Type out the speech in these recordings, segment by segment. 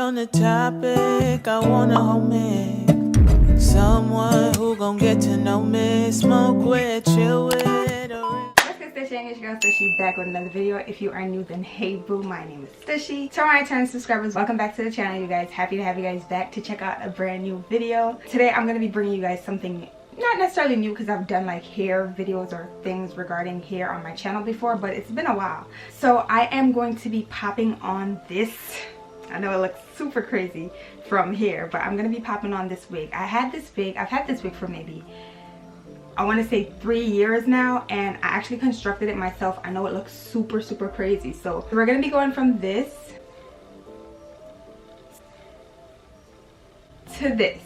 on the topic, I wanna hold me. Someone who gon' get to know me, smoke with, chill with. What's good, Stushy? It's your girl Stushy back with another video. If you are new, then hey boo, my name is Stushy. To my return subscribers, welcome back to the channel, you guys. Happy to have you guys back to check out a brand new video. Today I'm gonna be bringing you guys something not necessarily new, because I've done like hair videos or things regarding hair on my channel before, but it's been a while. So I am going to be popping on this. I know it looks super crazy from here, but I'm gonna be popping on this wig. I've had this wig for maybe, I want to say 3 years now, and I actually constructed it myself. I know it looks super crazy. So we're gonna be going from this to this.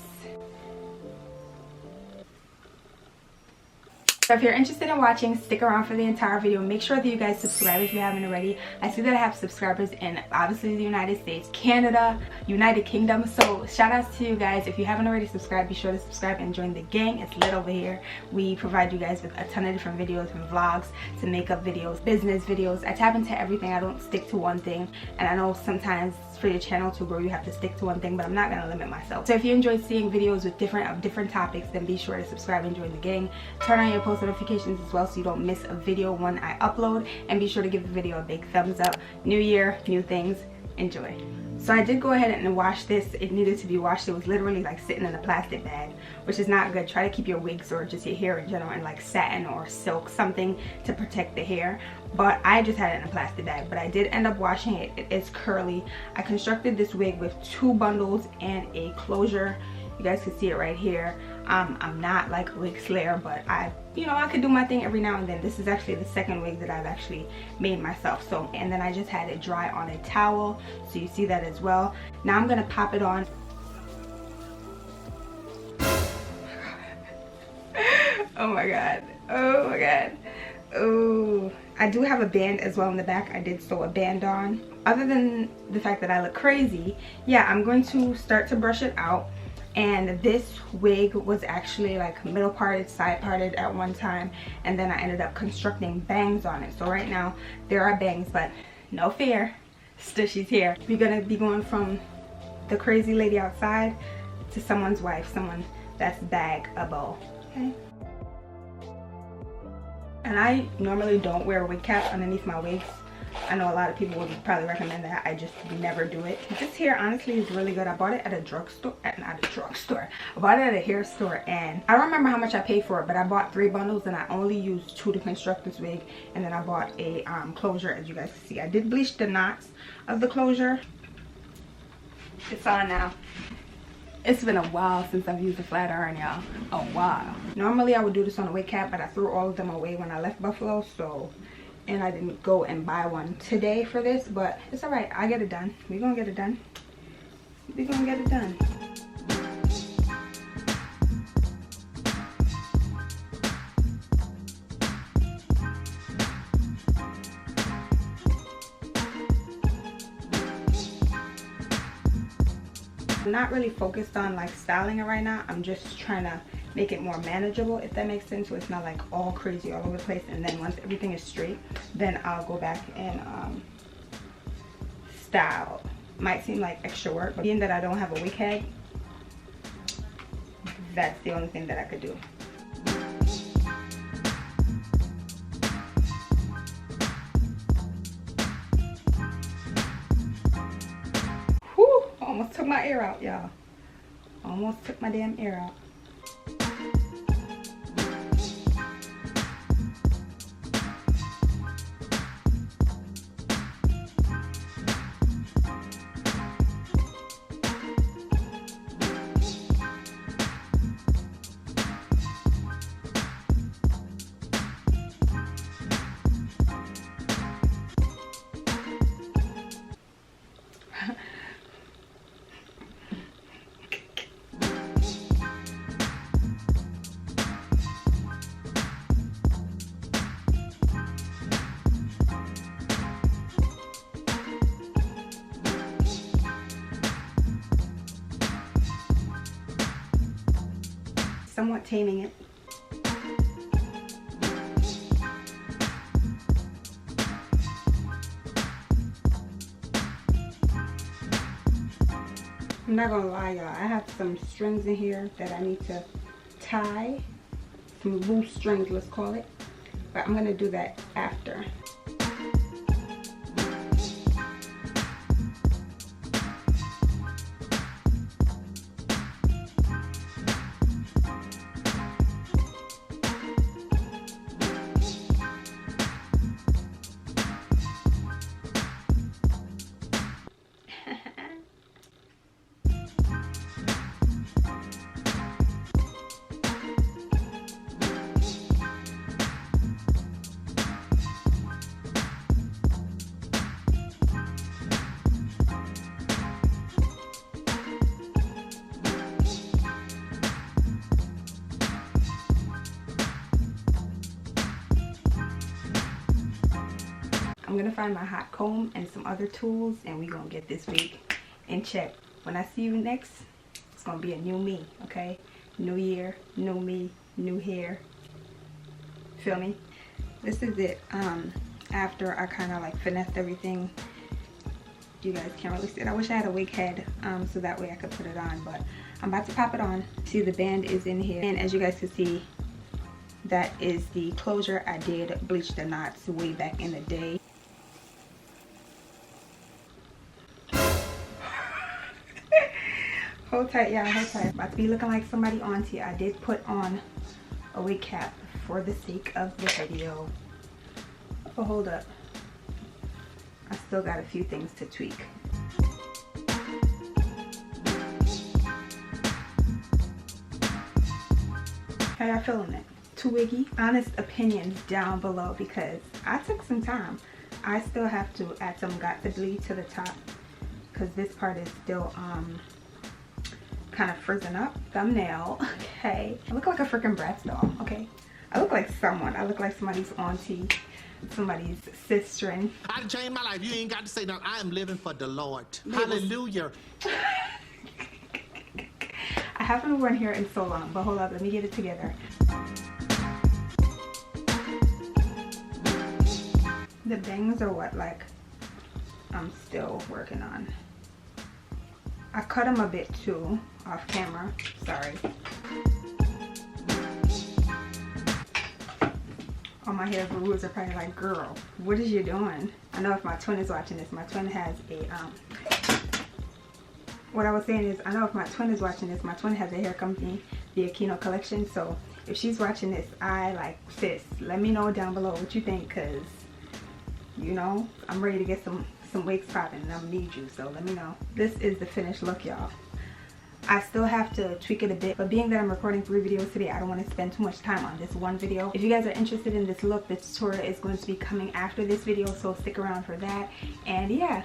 So if you're interested in watching, stick around for the entire video. Make sure that you guys subscribe if you haven't already. I see that I have subscribers in obviously the United States, Canada, United Kingdom. So shout outs to you guys. If you haven't already subscribed, be sure to subscribe and join the gang. It's lit over here. We provide you guys with a ton of different videos and vlogs, to makeup videos, business videos. I tap into everything. I don't stick to one thing. And I know sometimes for your channel to grow you have to stick to one thing, but I'm not going to limit myself. So if you enjoy seeing videos with different topics, then be sure to subscribe and join the gang. Turn on your post notifications as well so you don't miss a video when I upload, and be sure to give the video a big thumbs up. New year, new things. Enjoy. So I did go ahead and wash this. It needed to be washed. It was literally like sitting in a plastic bag, which is not good. Try to keep your wigs or just your hair in general in like satin or silk, something to protect the hair. But I just had it in a plastic bag, but I did end up washing it. It is curly. I constructed this wig with 2 bundles and a closure. You guys can see it right here. I'm not like a wig slayer, but I could do my thing every now and then. This is actually the second wig that I've actually made myself. So, and then I just had it dry on a towel, so you see that as well. Now I'm gonna pop it on. Oh my god, oh my god. Oh, I do have a band as well in the back. I did sew a band on. Other than the fact that I look crazy, yeah, I'm going to start to brush it out. And this wig was actually like middle parted, side parted at one time, and then I ended up constructing bangs on it. So right now there are bangs, but no fear, Stushy's here. We're gonna be going from the crazy lady outside to someone's wife, someone that's bagable. Okay. And I normally don't wear a wig cap underneath my wigs. I know a lot of people would probably recommend that. I just never do it. This hair honestly is really good. I bought it at a drugstore, not a drugstore. I bought it at a hair store, and I don't remember how much I paid for it, but I bought 3 bundles and I only used 2 to construct this wig. And then I bought a closure, as you guys can see. I did bleach the knots of the closure. It's on now. It's been a while since I've used a flat iron, y'all. A while. Normally I would do this on a wig cap, but I threw all of them away when I left Buffalo, so. And I didn't go and buy one today for this, but it's all right. I get it done. We're gonna get it done. We're gonna get it done. I'm not really focused on like styling it right now. I'm just trying to make it more manageable, if that makes sense, so it's not like all crazy all over the place. And then once everything is straight, then I'll go back and style. Might seem like extra work, but being that I don't have a wig head, that's the only thing that I could do. Whew, almost took my ear out, y'all. Almost took my damn ear out. Somewhat taming it. not gonna lie, y'all, I have some strings in here that I need to tie. Some loose strings, let's call it. But I'm gonna do that after. I'm gonna find my hot comb and some other tools, and we're gonna get this wig in check. When I see you next, it's gonna be a new me, okay? New year, new me, new hair. Feel me? This is it. After I kind of like finessed everything. You guys can't really see it. I wish I had a wig head so that way I could put it on, but I'm about to pop it on. See, the band is in here, and as you guys can see, that is the closure. I did bleach the knots way back in the day. Hold tight, y'all, hold tight. About to be looking like somebody auntie. I did put on a wig cap for the sake of the video. But hold up. I still got a few things to tweak. How y'all feeling it? Too wiggy? Honest opinions down below, because I took some time. I still have to add some got the bleed to the top because this part is still kind of frizzing up. Thumbnail, okay. I look like a freaking Bratz doll, okay. I look like someone. I look like somebody's auntie, somebody's sister. I changed my life. You ain't got to say that. I am living for the Lord. Hallelujah. I haven't worn hair in so long, but hold up, let me get it together. The bangs are what, like, I'm still working on. I cut them a bit too, off camera, sorry. All my hair gurus are probably like, girl, what is you doing? I know if my twin is watching this, my twin has a, what I was saying is, I know if my twin is watching this, my twin has a hair company, the Aquino Collection, so if she's watching this, I like, sis, let me know down below what you think, because, you know, I'm ready to get some wigs popping and I'm gonna need you, so let me know. This is the finished look, y'all. I still have to tweak it a bit, but being that I'm recording 3 videos today, I don't want to spend too much time on this one video. If you guys are interested in this look, the tutorial is going to be coming after this video, so stick around for that. And yeah,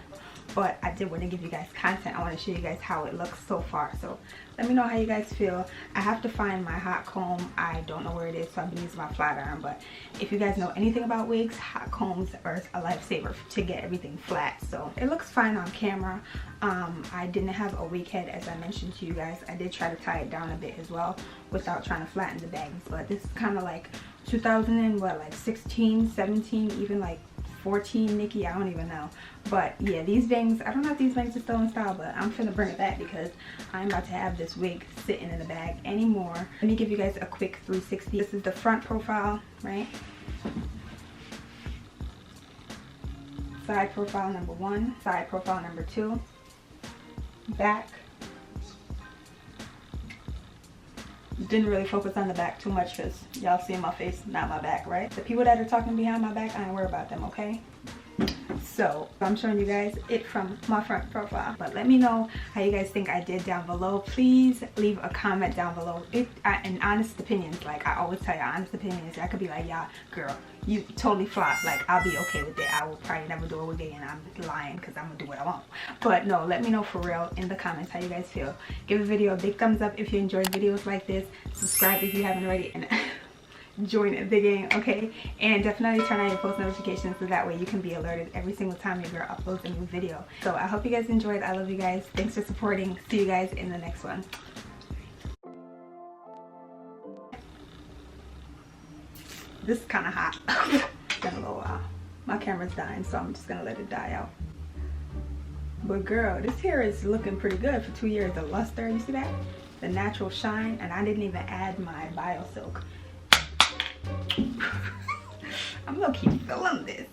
but I did want to give you guys content. I want to show you guys how it looks so far, so let me know how you guys feel. I have to find my hot comb. I don't know where it is, so I've been using my flat iron, but if you guys know anything about wigs, hot combs are a lifesaver to get everything flat. So it looks fine on camera. I didn't have a wig head, as I mentioned to you guys. I did try to tie it down a bit as well without trying to flatten the bangs, but this is kind of like 2016, 17, even like 14 Nikki, I don't even know. But yeah, these bangs, I don't know if these bangs are still in style, but I'm finna bring it back because I'm about to have this wig sitting in the bag anymore. Let me give you guys a quick 360. This is the front profile, right? Side profile number 1, side profile number 2, back. Didn't really focus on the back too much because y'all see my face, not my back, right? The people that are talking behind my back, I ain't worried about them, okay? So I'm showing you guys it from my front profile, but let me know how you guys think I did down below. Please leave a comment down below. And honest opinions, like I always tell you, honest opinions. I could be like, yeah, girl, you totally flopped. Like, I'll be okay with it. I will probably never do it again. I'm lying because I'm gonna do what I want. But no, let me know for real in the comments how you guys feel. Give a video a big thumbs up if you enjoyed videos like this. Subscribe if you haven't already, and join the gang, okay? And definitely turn on your post notifications so that way you can be alerted every single time your girl uploads a new video. So I hope you guys enjoyed. I love you guys. Thanks for supporting. See you guys in the next one. This is kind of hot. It's been a little while. My camera's dying, so I'm just gonna let it die out. But girl, this hair is looking pretty good for 2 years. The luster, you see that? The natural shine, and I didn't even add my BioSilk. I'm gonna keep feeling this.